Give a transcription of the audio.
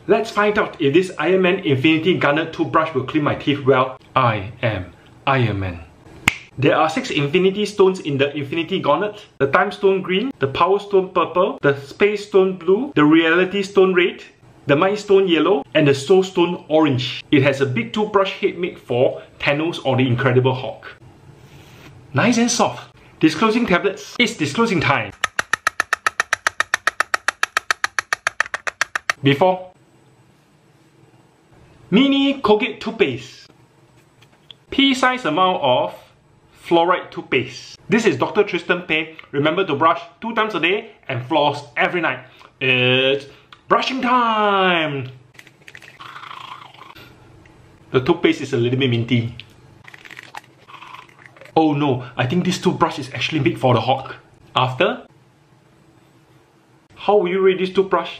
Let's find out if this Iron Man Infinity Garnet toothbrush will clean my teeth well. I am Iron Man. There are 6 Infinity Stones in the Infinity Gauntlet. The Time Stone Green, the Power Stone Purple, the Space Stone Blue, the Reality Stone Red, the Mind Stone Yellow, and the Soul Stone Orange. It has a big toothbrush head made for Thanos or the Incredible Hulk. Nice and soft. Disclosing tablets. It's disclosing time. Before. Mini Colgate toothpaste. Pea-sized amount of fluoride toothpaste. This is Dr. Tristan Pei. Remember to brush 2 times a day and floss every night. It's brushing time! The toothpaste is a little bit minty. Oh no, I think this toothbrush is actually made for the Hulk. After? How will you rate this toothbrush?